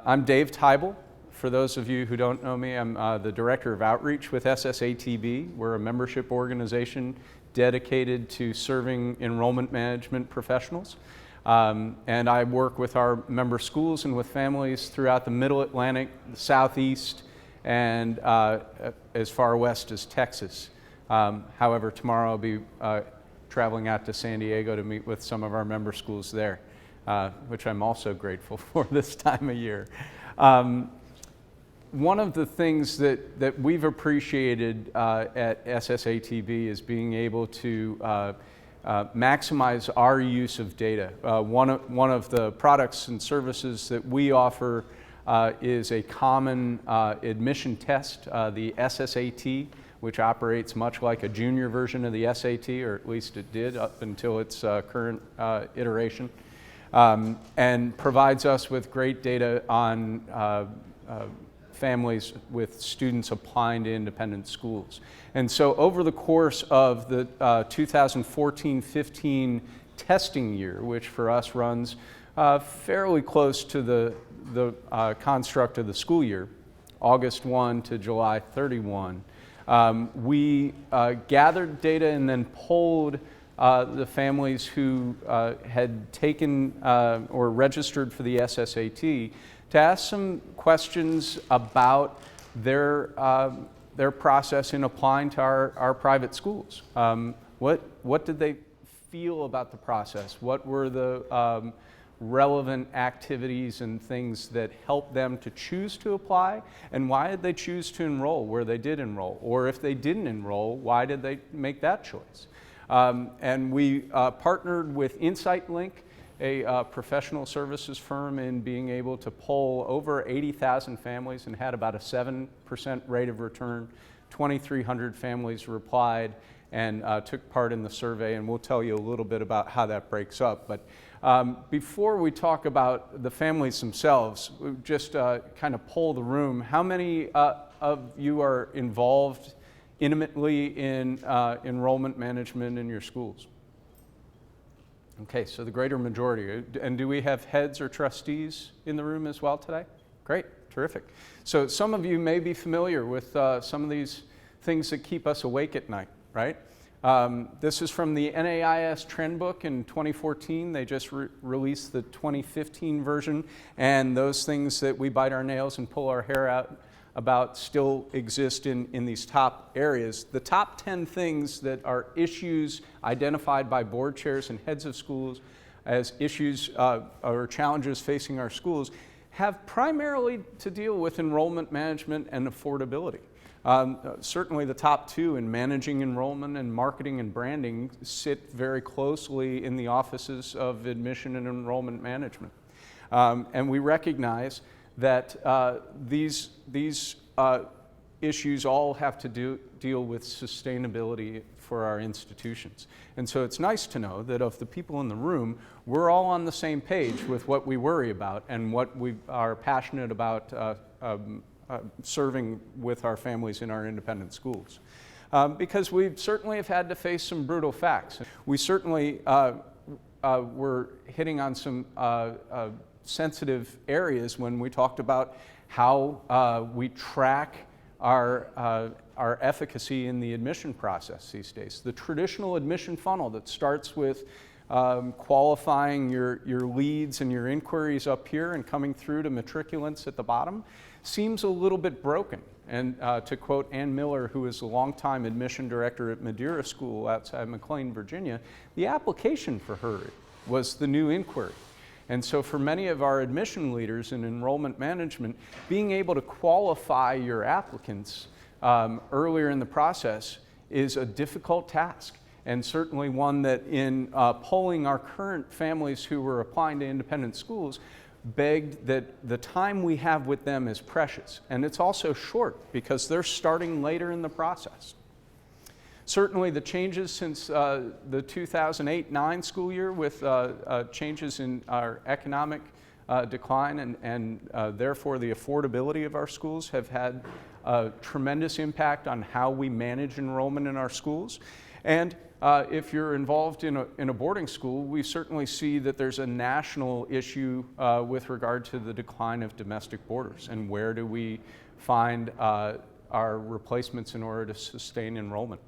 I'm Dave Taibl. For those of you who don't know me, I'm the Director of Outreach with SSATB. We're a membership organization dedicated to serving enrollment management professionals. And I work with our member schools and with families throughout the Middle Atlantic, the Southeast, and as far west as Texas. However, tomorrow I'll be traveling out to San Diego to meet with some of our member schools there, which I'm also grateful for this time of year. One of the things that we've appreciated at SSATB is being able to maximize our use of data. One of the products and services that we offer is a common admission test, the SSAT, which operates much like a junior version of the SAT, or at least it did up until its current iteration, and provides us with great data on families with students applying to independent schools. And so over the course of the 2014-15 testing year, which for us runs fairly close to the construct of the school year, August 1 to July 31, we gathered data and then polled the families who had taken or registered for the SSAT to ask some questions about their process in applying to our private schools. What did they feel about the process? What were the relevant activities and things that helped them to choose to apply? And why did they choose to enroll where they did enroll? Or if they didn't enroll, why did they make that choice? And we partnered with Citing, a professional services firm, in being able to poll over 80,000 families and had about a 7% rate of return. 2,300 families replied and took part in the survey, and we'll tell you a little bit about how that breaks up. But before we talk about the families themselves, just kind of poll the room. How many of you are involved intimately in enrollment management in your schools? Okay, so the greater majority. And do we have heads or trustees in the room as well today? Great, terrific. So some of you may be familiar with some of these things that keep us awake at night, right? This is from the NAIS Trend Book in 2014. They just released the 2015 version, and those things that we bite our nails and pull our hair out about still exist in these top areas. The top 10 things that are issues identified by board chairs and heads of schools as issues or challenges facing our schools have primarily to deal with enrollment management and affordability. Certainly the top two in managing enrollment and marketing and branding sit very closely in the offices of admission and enrollment management. And we recognize that these issues all have to deal with sustainability for our institutions. And so it's nice to know that of the people in the room, we're all on the same page with what we worry about and what we are passionate about serving with our families in our independent schools. Because we certainly have had to face some brutal facts. We certainly were hitting on some sensitive areas when we talked about how we track our efficacy in the admission process these days. The traditional admission funnel that starts with qualifying your leads and your inquiries up here and coming through to matriculants at the bottom seems a little bit broken. And to quote Ann Miller, who is a longtime admission director at Madeira School outside McLean, Virginia, the application for her was the new inquiry. And so for many of our admission leaders in enrollment management, being able to qualify your applicants earlier in the process is a difficult task, and certainly one that in polling our current families who were applying to independent schools begged that the time we have with them is precious. And it's also short because they're starting later in the process. Certainly the changes since the 2008-9 school year with changes in our economic decline and therefore the affordability of our schools have had a tremendous impact on how we manage enrollment in our schools. And if you're involved in a boarding school, we certainly see that there's a national issue with regard to the decline of domestic boarders, and where do we find our replacements in order to sustain enrollment.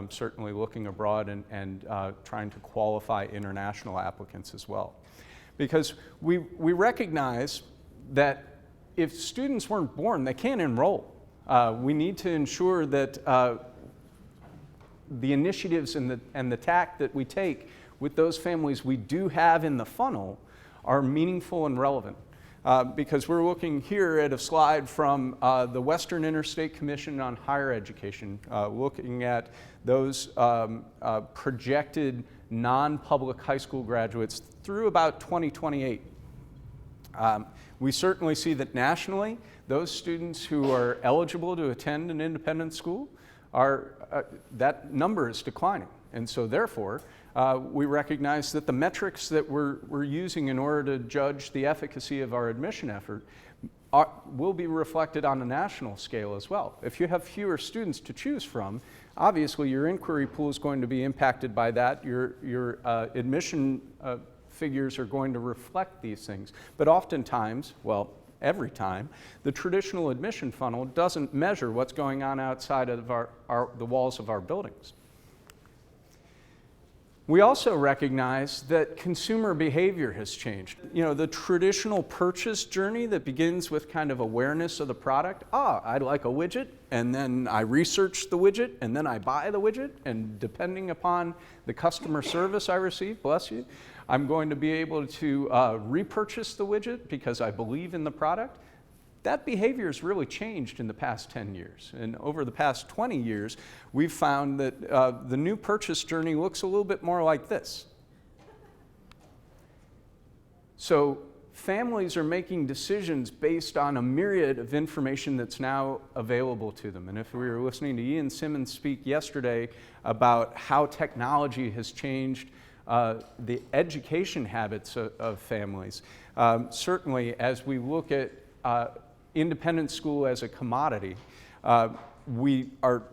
Certainly looking abroad and trying to qualify international applicants as well. Because we recognize that if students weren't born, they can't enroll. We need to ensure that the initiatives and the tack that we take with those families we do have in the funnel are meaningful and relevant. Because we're looking here at a slide from the Western Interstate Commission on Higher Education, looking at those projected non-public high school graduates through about 2028. We certainly see that nationally, those students who are eligible to attend an independent school that number is declining. And so therefore, we recognize that the metrics that we're using in order to judge the efficacy of our admission effort will be reflected on a national scale as well. If you have fewer students to choose from, obviously your inquiry pool is going to be impacted by that. Your admission figures are going to reflect these things. But oftentimes, well, every time, the traditional admission funnel doesn't measure what's going on outside of the walls of our buildings. We also recognize that consumer behavior has changed. You know, the traditional purchase journey that begins with kind of awareness of the product. I like a widget, and then I research the widget, and then I buy the widget, and depending upon the customer service I receive, bless you, I'm going to be able to repurchase the widget because I believe in the product. That behavior has really changed in the past 10 years. And over the past 20 years, we've found that the new purchase journey looks a little bit more like this. So families are making decisions based on a myriad of information that's now available to them. And if we were listening to Ian Simmons speak yesterday about how technology has changed the education habits of families, certainly as we look at independent school as a commodity, we are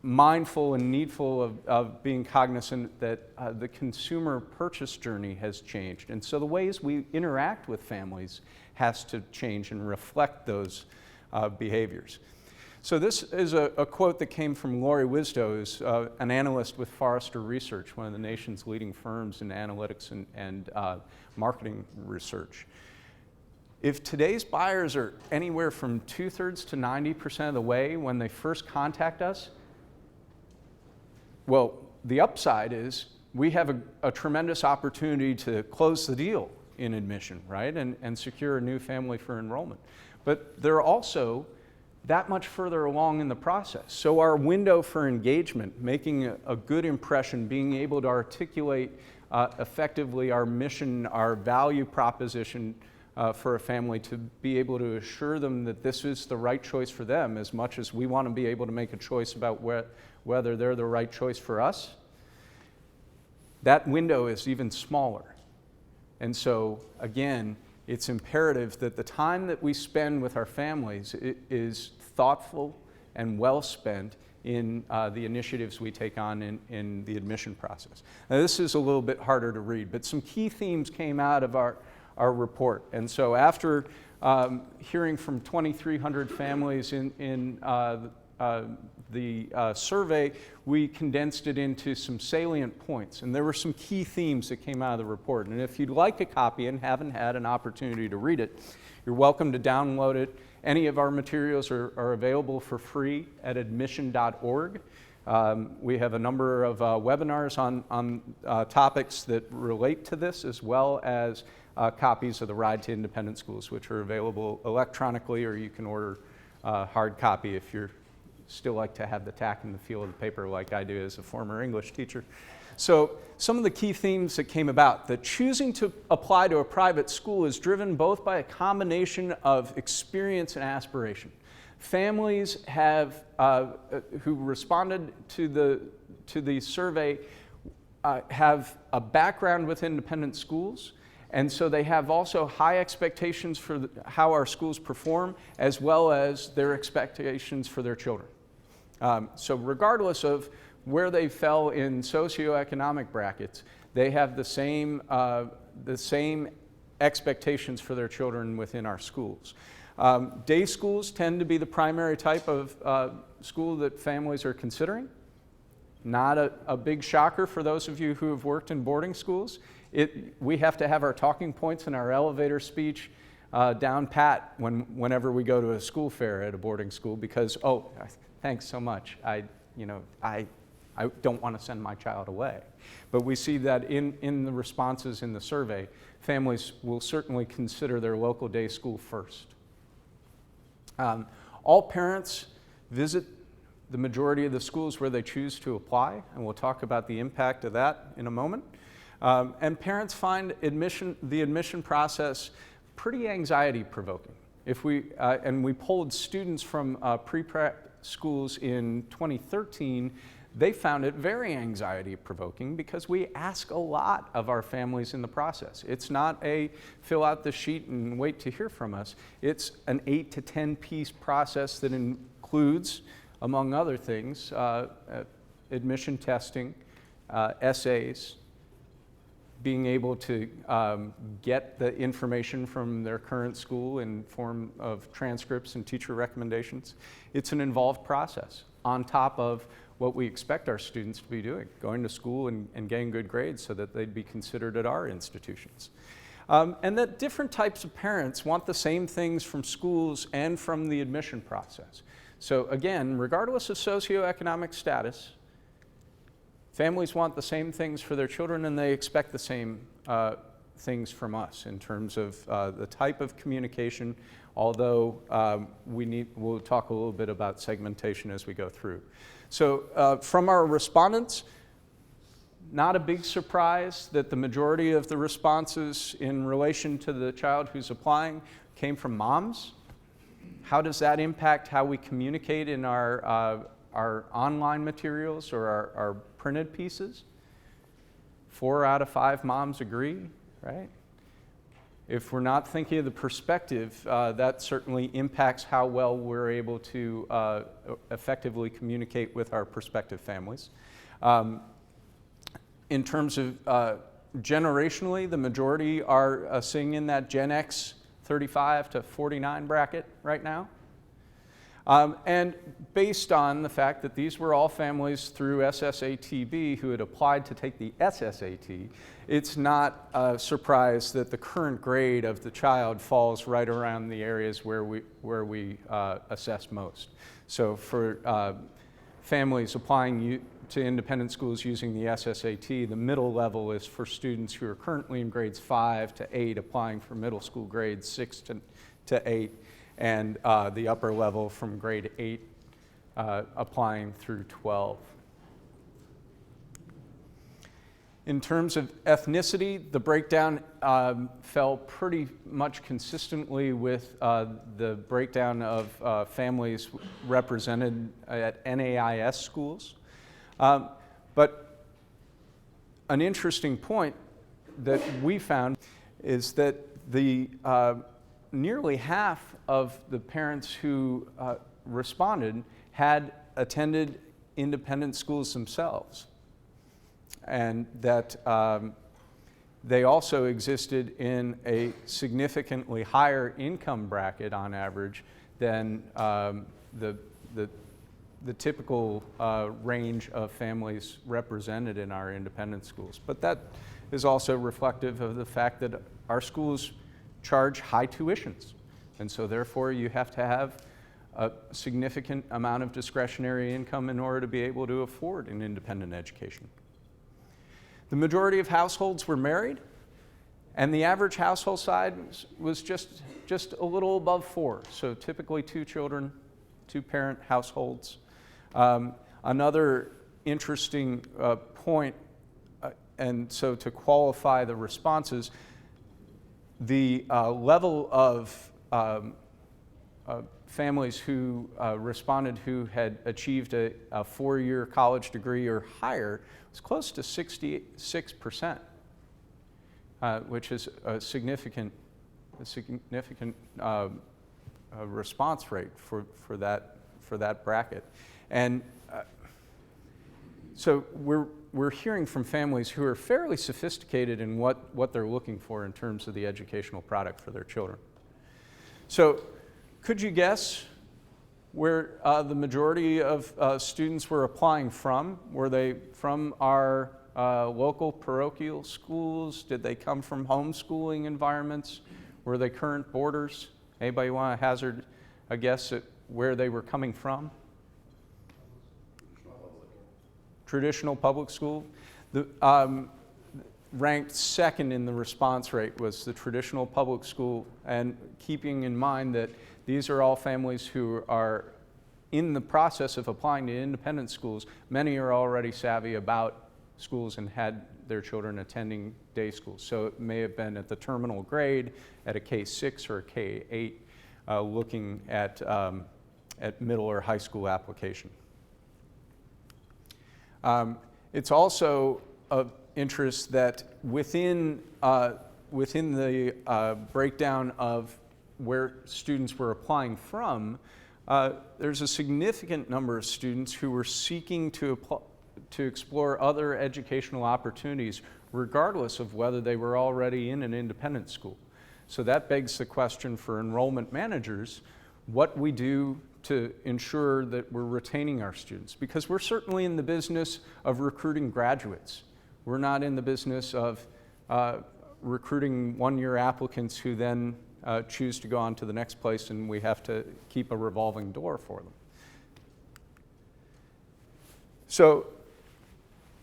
mindful and needful of being cognizant that the consumer purchase journey has changed. And so the ways we interact with families has to change and reflect those behaviors. So this is a quote that came from Lori Wisdow, who's an analyst with Forrester Research, one of the nation's leading firms in analytics and marketing research. If today's buyers are anywhere from 2/3 to 90% of the way when they first contact us, well, the upside is we have a tremendous opportunity to close the deal in admission, right, and secure a new family for enrollment. But they're also that much further along in the process. So our window for engagement, making a good impression, being able to articulate effectively our mission, our value proposition, for a family, to be able to assure them that this is the right choice for them, as much as we want to be able to make a choice about whether they're the right choice for us. That window is even smaller. And so, again, it's imperative that the time that we spend with our families is thoughtful and well spent in the initiatives we take on in the admission process. Now, this is a little bit harder to read, but some key themes came out of our report. And so after hearing from 2,300 families in the survey, we condensed it into some salient points. And there were some key themes that came out of the report. And if you'd like a copy and haven't had an opportunity to read it, you're welcome to download it. Any of our materials are available for free at admission.org. We have a number of webinars on topics that relate to this, as well as copies of the Ride to Independent Schools, which are available electronically, or you can order hard copy if you're still like to have the tack and the feel of the paper like I do as a former English teacher. So some of the key themes that came about: that choosing to apply to a private school is driven both by a combination of experience and aspiration. Families have who responded to the survey have a background with independent schools, and so they have also high expectations for how our schools perform, as well as their expectations for their children. So regardless of where they fell in socioeconomic brackets, they have the same expectations for their children within our schools. Day schools tend to be the primary type of school that families are considering. Not a big shocker for those of you who have worked in boarding schools. We have to have our talking points in our elevator speech down pat whenever we go to a school fair at a boarding school, because, oh, thanks so much. I don't want to send my child away. But we see that in the responses in the survey, families will certainly consider their local day school first. All parents visit the majority of the schools where they choose to apply, and we'll talk about the impact of that in a moment. And parents find the admission process pretty anxiety-provoking. And we polled students from pre-prep schools in 2013, they found it very anxiety-provoking because we ask a lot of our families in the process. It's not a fill out the sheet and wait to hear from us. It's an 8 to 10 piece process that includes, among other things, admission testing, essays, being able to get the information from their current school in form of transcripts and teacher recommendations. It's an involved process on top of what we expect our students to be doing, going to school and getting good grades so that they'd be considered at our institutions. And that different types of parents want the same things from schools and from the admission process. So again, regardless of socioeconomic status, families want the same things for their children, and they expect the same things from us in terms of the type of communication, although we'll talk a little bit about segmentation as we go through. So from our respondents, not a big surprise that the majority of the responses in relation to the child who's applying came from moms. How does that impact how we communicate in our online materials or our printed pieces? 4 out of 5 moms agree, right? If we're not thinking of the perspective, that certainly impacts how well we're able to effectively communicate with our prospective families. In terms of generationally, the majority are sitting in that Gen X 35 to 49 bracket right now. And based on the fact that these were all families through SSATB who had applied to take the SSAT, it's not a surprise that the current grade of the child falls right around the areas where we assess most. So for families applying to independent schools using the SSAT, the middle level is for students who are currently in grades 5 to 8 applying for middle school grades 6 to 8. And the upper level from grade 8 applying through 12. In terms of ethnicity, the breakdown fell pretty much consistently with the breakdown of families represented at NAIS schools. But an interesting point that we found is that the nearly half of the parents who responded had attended independent schools themselves, and that they also existed in a significantly higher income bracket on average than the typical range of families represented in our independent schools. But that is also reflective of the fact that our schools charge high tuitions. And so therefore you have to have a significant amount of discretionary income in order to be able to afford an independent education. The majority of households were married, and the average household size was just a little above 4. So typically 2 children, 2-parent households. Another interesting point, and so to qualify the responses, the level of families who responded who had achieved a 4-year college degree or higher was close to 66%, which is a significant response rate for that bracket. And So we're hearing from families who are fairly sophisticated in what they're looking for in terms of the educational product for their children. So could you guess where the majority of students were applying from? Were they from our local parochial schools? Did they come from homeschooling environments? Were they current boarders? Anybody want to hazard a guess at where they were coming from? Traditional public school. Ranked second in the response rate was the traditional public school, and keeping in mind that these are all families who are in the process of applying to independent schools. Many are already savvy about schools and had their children attending day schools. So it may have been at the terminal grade, at a K-6 or a K-8, looking at middle or high school application. It's also of interest that within the breakdown of where students were applying from, there's a significant number of students who were seeking to explore other educational opportunities, regardless of whether they were already in an independent school. So that begs the question for enrollment managers, what we do to ensure that we're retaining our students. Because we're certainly in the business of recruiting graduates. We're not in the business of recruiting one-year applicants who then choose to go on to the next place, and we have to keep a revolving door for them. So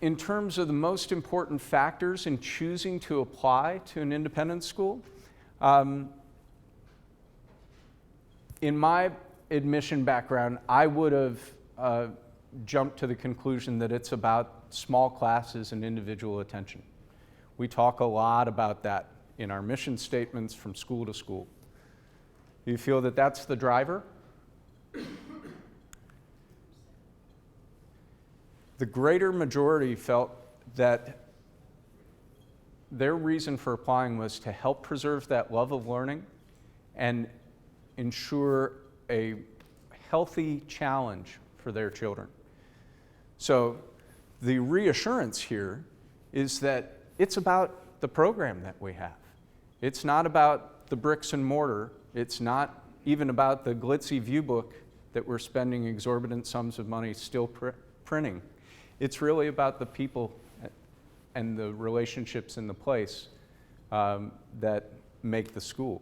in terms of the most important factors in choosing to apply to an independent school, in my admission background, I would have jumped to the conclusion that it's about small classes and individual attention. We talk a lot about that in our mission statements from school to school. Do you feel that that's the driver? The greater majority felt that their reason for applying was to help preserve that love of learning and ensure a healthy challenge for their children. So the reassurance here is that it's about the program that we have. It's not about the bricks and mortar. It's not even about the glitzy view book that we're spending exorbitant sums of money still printing. It's really about the people and the relationships in the place that make the school.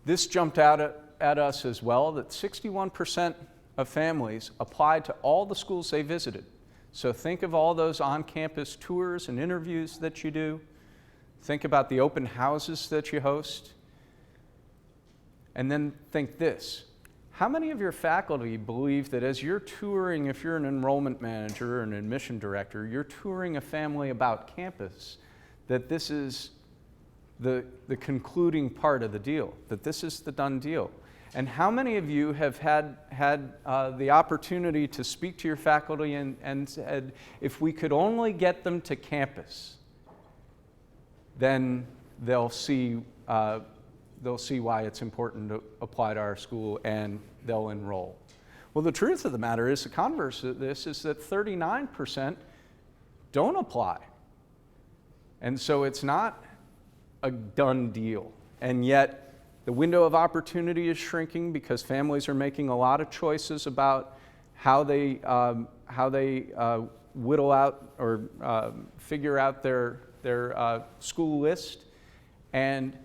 This jumped out at us as well, that 61% of families applied to all the schools they visited. So think of all those on-campus tours and interviews that you do. Think about the open houses that you host. And then think this. How many of your faculty believe that as you're touring, if you're an enrollment manager or an admission director, you're touring a family about campus, that this is the concluding part of the deal, that this is the done deal? And how many of you have had the opportunity to speak to your faculty and said, if we could only get them to campus, then they'll see why it's important to apply to our school and they'll enroll? Well, the truth of the matter is, the converse of this is that 39% don't apply. And so it's not a done deal. And yet, the window of opportunity is shrinking because families are making a lot of choices about how they whittle out or figure out their school list, and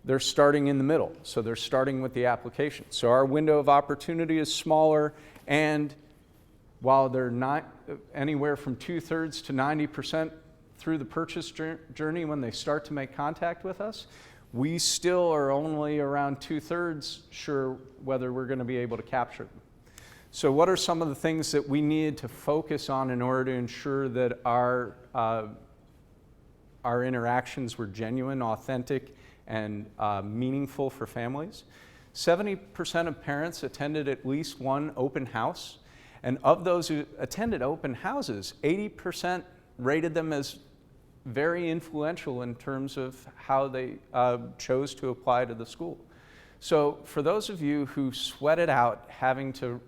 they're starting in the middle. So they're starting with the application. So our window of opportunity is smaller, and while they're not anywhere from 2/3 to 90% through the purchase journey when they start to make contact with us, we still are only around 2/3 sure whether we're going to be able to capture them. So what are some of the things that we need to focus on in order to ensure that our interactions were genuine, authentic, and meaningful for families? 70% of parents attended at least one open house, and of those who attended open houses, 80% rated them as very influential in terms of how they chose to apply to the school. So for those of you who sweated out having to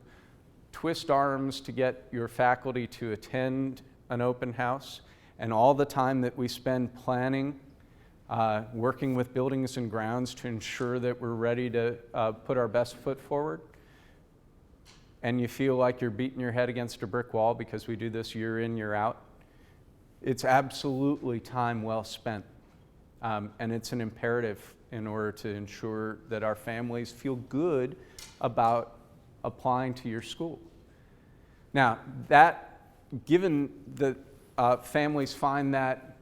twist arms to get your faculty to attend an open house, and all the time that we spend planning, working with buildings and grounds to ensure that we're ready to put our best foot forward, and you feel like you're beating your head against a brick wall because we do this year in, year out, it's absolutely time well spent. And it's an imperative in order to ensure that our families feel good about applying to your school. Now, given that families find that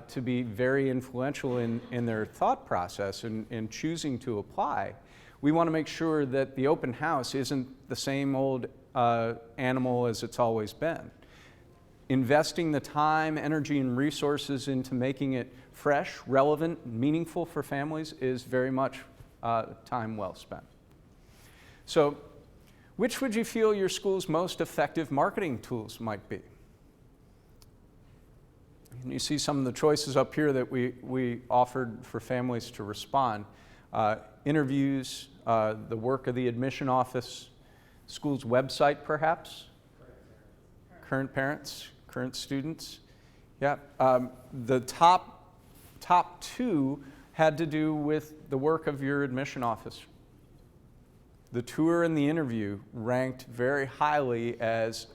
to be very influential in their thought process in choosing to apply, we want to make sure that the open house isn't the same old animal as it's always been. Investing the time, energy, and resources into making it fresh, relevant, meaningful for families is very much time well spent. So, which would you feel your school's most effective marketing tools might be? And you see some of the choices up here that we offered for families to respond. Interviews, the work of the admission office, school's website perhaps, current parents, current students. Yeah, the top two had to do with the work of your admission office. The tour and the interview ranked very highly as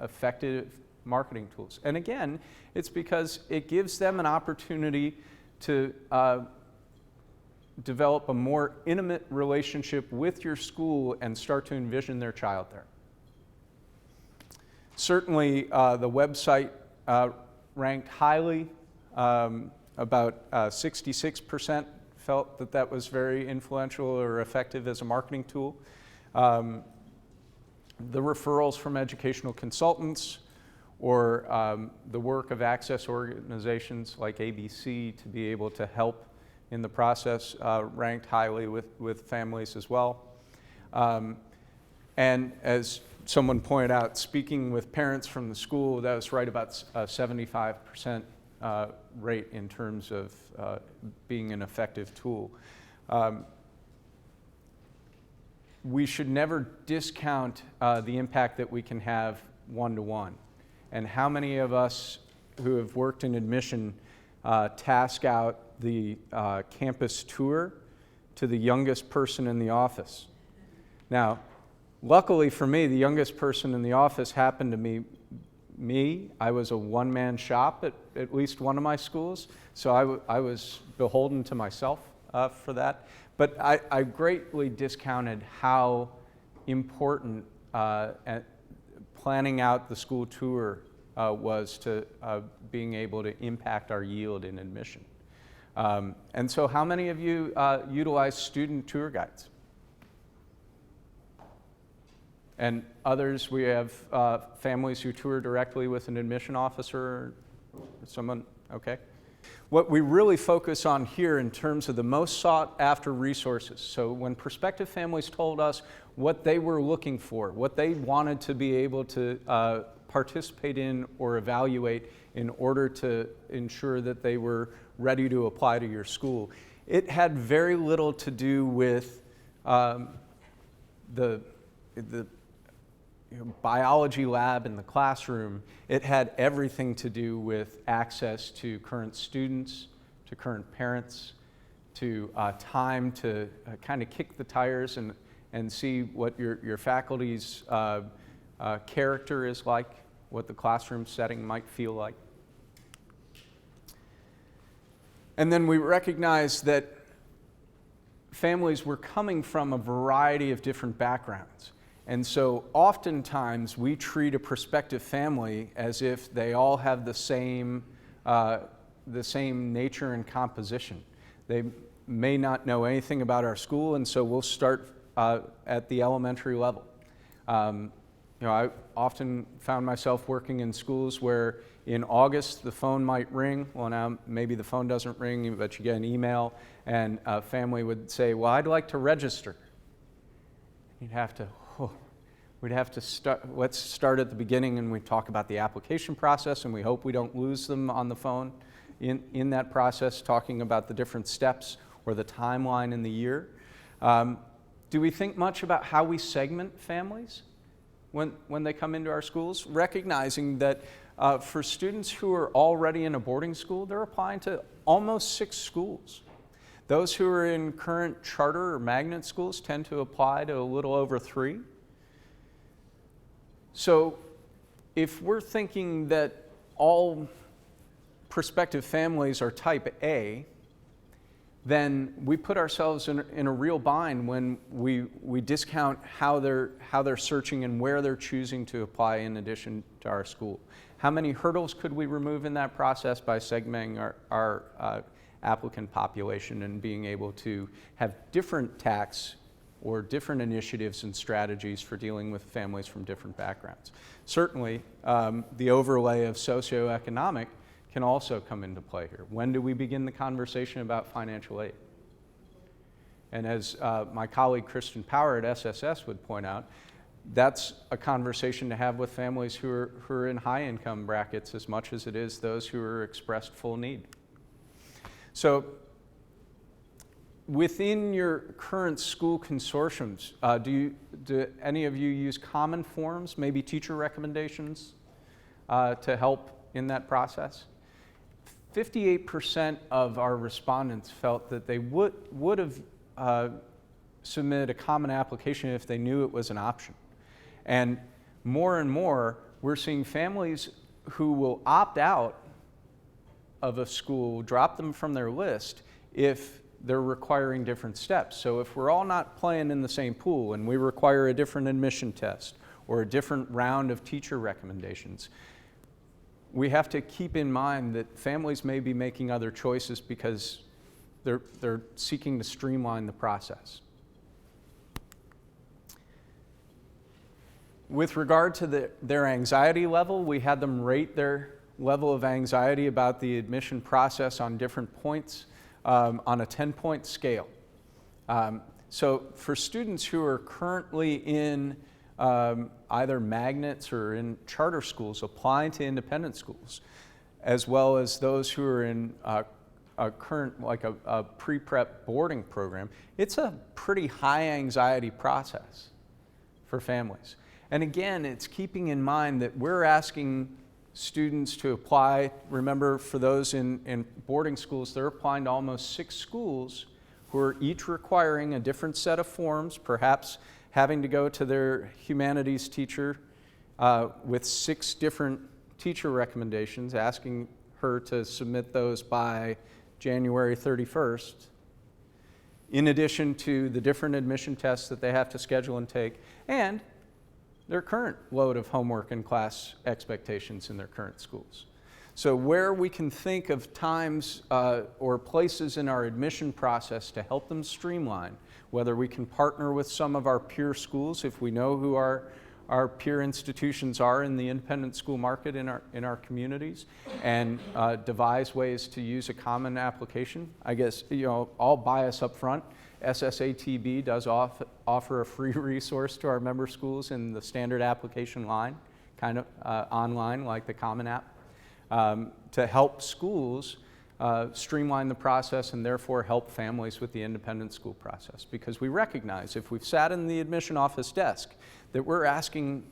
effective marketing tools. And again, it's because it gives them an opportunity to develop a more intimate relationship with your school and start to envision their child there. Certainly, the website ranked highly. About 66% felt that that was very influential or effective as a marketing tool. The referrals from educational consultants or the work of access organizations like ABC to be able to help in the process ranked highly with families as well. And as someone pointed out, speaking with parents from the school, that was right about 75% rate in terms of being an effective tool. We should never discount the impact that we can have one-to-one. And how many of us who have worked in admission task out the campus tour to the youngest person in the office? Now, luckily for me, the youngest person in the office happened to be me. I was a one-man shop at least one of my schools, so I was beholden to myself for that. But I greatly discounted how important planning out the school tour was to being able to impact our yield in admission. And so how many of you utilize student tour guides? And others, we have families who tour directly with an admission officer, someone, okay? What we really focus on here in terms of the most sought after resources, so when prospective families told us what they were looking for, what they wanted to be able to participate in or evaluate in order to ensure that they were ready to apply to your school, it had very little to do with the biology lab in the classroom. It had everything to do with access to current students, to current parents, to time to kind of kick the tires and see what your faculty's character is like, what the classroom setting might feel like. And then we recognized that families were coming from a variety of different backgrounds. And so oftentimes we treat a prospective family as if they all have the same nature and composition. They may not know anything about our school, and so we'll start at the elementary level. I often found myself working in schools where in August the phone might ring. Well, now maybe the phone doesn't ring, but you get an email, and a family would say, well, I'd like to register. We'd have to start, let's start at the beginning, and we talk about the application process, and we hope we don't lose them on the phone in that process, talking about the different steps or the timeline in the year. Do we think much about how we segment families? when they come into our schools, recognizing that for students who are already in a boarding school, they're applying to almost 6 schools. Those who are in current charter or magnet schools tend to apply to a little over 3. So if we're thinking that all prospective families are type A, then we put ourselves in a real bind when we discount how they're searching and where they're choosing to apply in addition to our school. How many hurdles could we remove in that process by segmenting our applicant population and being able to have different tacks or different initiatives and strategies for dealing with families from different backgrounds. Certainly, the overlay of socioeconomic can also come into play here. When do we begin the conversation about financial aid? And as my colleague Kristen Power at SSS would point out, that's a conversation to have with families who are in high income brackets as much as it is those who are expressed full need. So within your current school consortiums, do any of you use common forms, maybe teacher recommendations to help in that process? 58% of our respondents felt that they would have submitted a common application if they knew it was an option. And more, we're seeing families who will opt out of a school, drop them from their list if they're requiring different steps. So if we're all not playing in the same pool and we require a different admission test or a different round of teacher recommendations, we have to keep in mind that families may be making other choices because they're seeking to streamline the process. With regard to their anxiety level, we had them rate their level of anxiety about the admission process on different points on a 10-point scale. So for students who are currently in either magnets or in charter schools applying to independent schools, as well as those who are in a current, like a pre-prep boarding program, it's a pretty high anxiety process for families. And again, it's keeping in mind that we're asking students to apply. Remember, for those in boarding schools, they're applying to almost 6 schools who are each requiring a different set of forms, perhaps having to go to their humanities teacher with 6 different teacher recommendations, asking her to submit those by January 31st, in addition to the different admission tests that they have to schedule and take, and their current load of homework and class expectations in their current schools. So where we can think of times or places in our admission process to help them streamline, whether we can partner with some of our peer schools if we know who our peer institutions are in the independent school market in our communities, and devise ways to use a common application. I guess, all bias up front, SSATB does offer a free resource to our member schools in the standard application line, kind of online like the Common App, to help schools streamline the process and therefore help families with the independent school process. Because we recognize if we've sat in the admission office desk that we're asking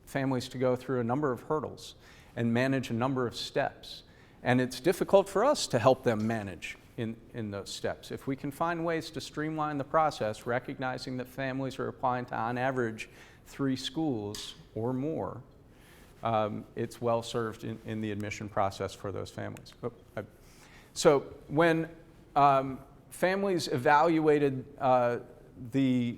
families to go through a number of hurdles and manage a number of steps. And it's difficult for us to help them manage in those steps. If we can find ways to streamline the process, recognizing that families are applying to, on average, 3 schools or more, it's well served in the admission process for those families. So when families evaluated the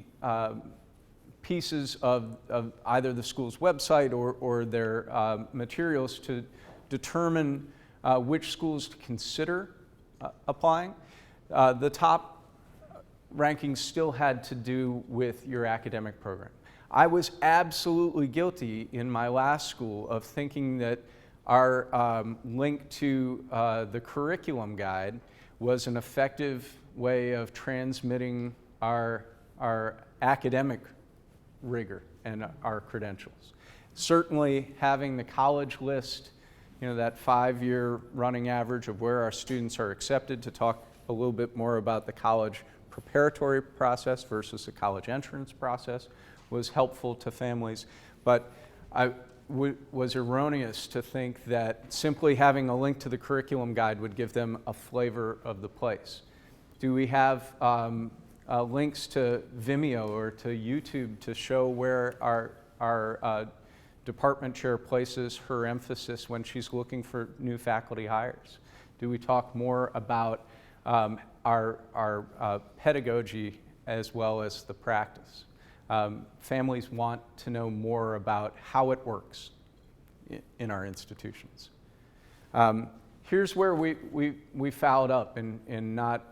pieces of either the school's website or their materials to determine which schools to consider applying, the top rankings still had to do with your academic program. I was absolutely guilty in my last school of thinking that our link to the curriculum guide was an effective way of transmitting our academic rigor and our credentials. Certainly having the college list, that 5-year running average of where our students are accepted, to talk a little bit more about the college preparatory process versus the college entrance process, was helpful to families, but I was erroneous to think that simply having a link to the curriculum guide would give them a flavor of the place. Do we have links to Vimeo or to YouTube to show where our department chair places her emphasis when she's looking for new faculty hires? Do we talk more about our pedagogy as well as the practice? Families want to know more about how it works in our institutions. Here's where we fouled up in not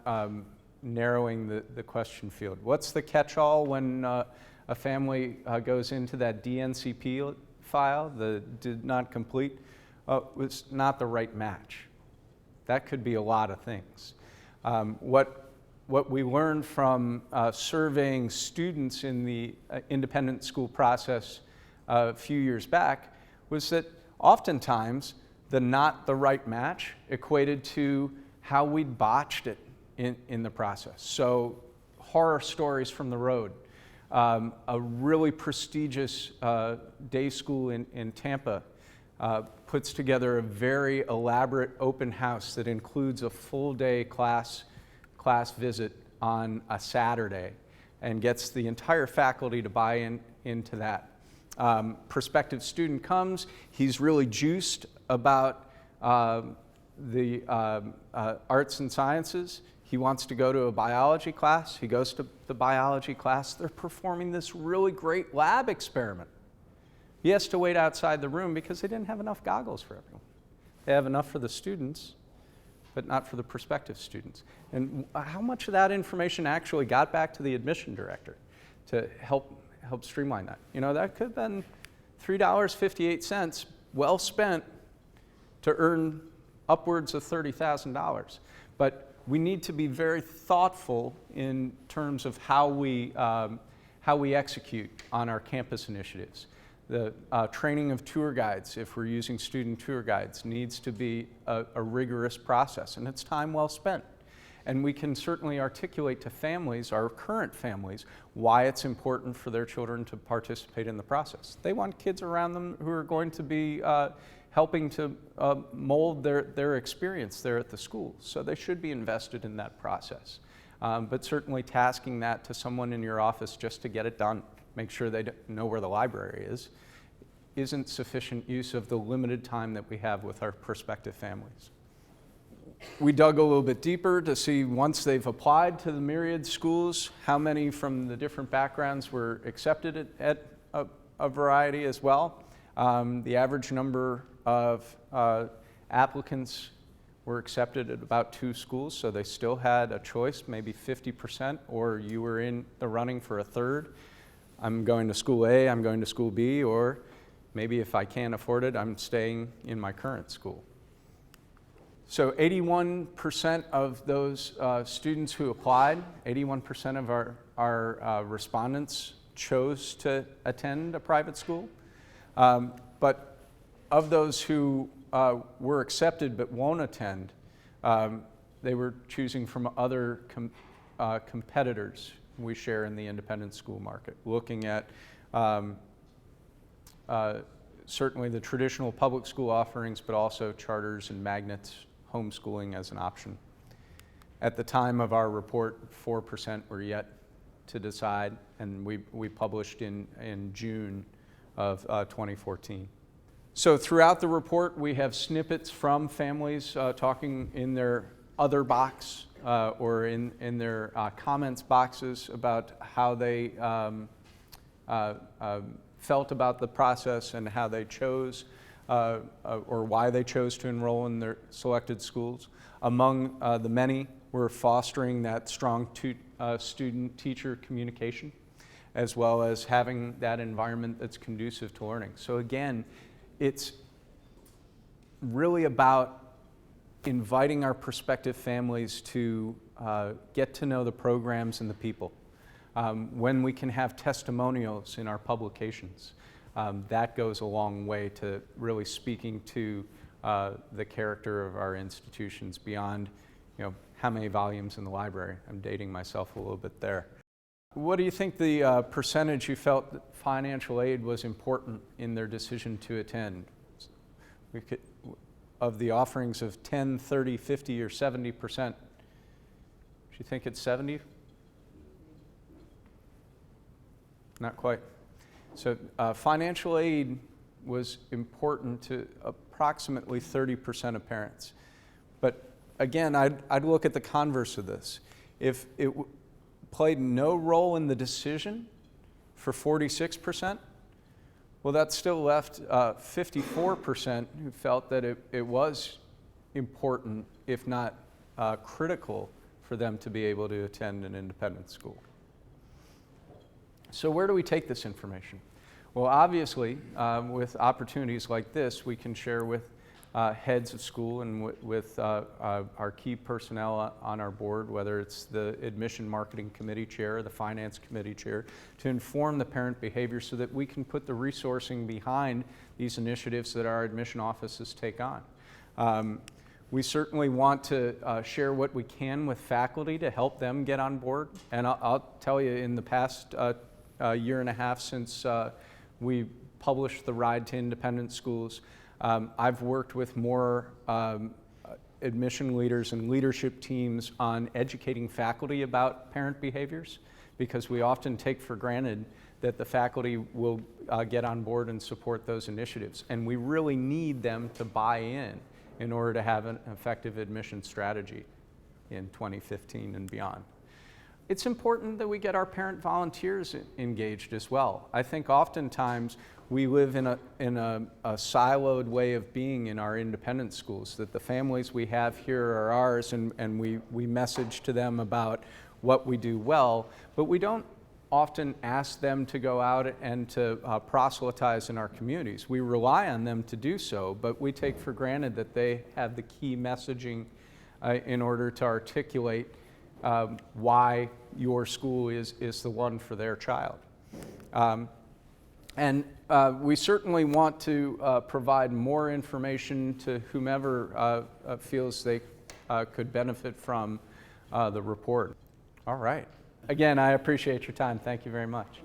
narrowing the question field. What's the catch-all when a family goes into that DNCP file, the did not complete? Was not the right match. That could be a lot of things. What we learned from surveying students in the independent school process a few years back was that oftentimes the not the right match equated to how we'd botched it in the process. So horror stories from the road. A really prestigious day school in Tampa puts together a very elaborate open house that includes a full day class visit on a Saturday and gets the entire faculty to buy into that. Prospective student comes, he's really juiced about the arts and sciences. He wants to go to a biology class. He goes to the biology class. They're performing this really great lab experiment. He has to wait outside the room because they didn't have enough goggles for everyone. They have enough for the students, but not for the prospective students. And how much of that information actually got back to the admission director to help streamline that? You know, that could have been $3.58 well spent to earn upwards of $30,000. But we need to be very thoughtful in terms of how we execute on our campus initiatives. The training of tour guides, if we're using student tour guides, needs to be a rigorous process, and it's time well spent. And we can certainly articulate to families, our current families, why it's important for their children to participate in the process. They want kids around them who are going to be helping to mold their experience there at the school, so they should be invested in that process. But certainly tasking that to someone in your office just to get it done, make sure they know where the library is, isn't sufficient use of the limited time that we have with our prospective families. We dug a little bit deeper to see, once they've applied to the myriad schools, how many from the different backgrounds were accepted at a variety as well. The average number of applicants were accepted at about 2 schools, so they still had a choice, maybe 50%, or you were in the running for a third. I'm going to school A, I'm going to school B, or maybe if I can't afford it, I'm staying in my current school. So 81% of those students who applied, 81% of our respondents chose to attend a private school. But of those who were accepted but won't attend, they were choosing from other competitors we share in the independent school market, looking at certainly the traditional public school offerings, but also charters and magnets, homeschooling as an option. At the time of our report, 4% were yet to decide, and we published in June of 2014. So throughout the report, we have snippets from families talking in their other box or in their comments boxes about how they felt about the process and how they chose or why they chose to enroll in their selected schools. Among the many, we're fostering that strong student-teacher communication, as well as having that environment that's conducive to learning. So again, it's really about inviting our prospective families to get to know the programs and the people. When we can have testimonials in our publications, that goes a long way to really speaking to the character of our institutions beyond, how many volumes in the library. I'm dating myself a little bit there. What do you think the percentage you felt that financial aid was important in their decision to attend? Of the offerings of 10, 30, 50, or 70%, do you think it's 70? Not quite. So financial aid was important to approximately 30% of parents. But again, I'd look at the converse of this. If it played no role in the decision for 46%, well, that still left 54% who felt that it was important, if not critical, for them to be able to attend an independent school. So where do we take this information? Well, obviously, with opportunities like this, we can share with heads of school and with our key personnel on our board, whether it's the admission marketing committee chair or the finance committee chair, to inform the parent behavior so that we can put the resourcing behind these initiatives that our admission offices take on. We certainly want to share what we can with faculty to help them get on board. And I'll tell you, in the past year and a half since we published the Ride to Independent Schools, I've worked with more admission leaders and leadership teams on educating faculty about parent behaviors, because we often take for granted that the faculty will get on board and support those initiatives. And we really need them to buy in order to have an effective admission strategy in 2015 and beyond. It's important that we get our parent volunteers engaged as well. I think oftentimes we live in a siloed way of being in our independent schools, that the families we have here are ours, and we message to them about what we do well, but we don't often ask them to go out and to proselytize in our communities. We rely on them to do so, but we take for granted that they have the key messaging in order to articulate why your school is the one for their child. And we certainly want to provide more information to whomever feels they could benefit from the report. All right. Again, I appreciate your time. Thank you very much.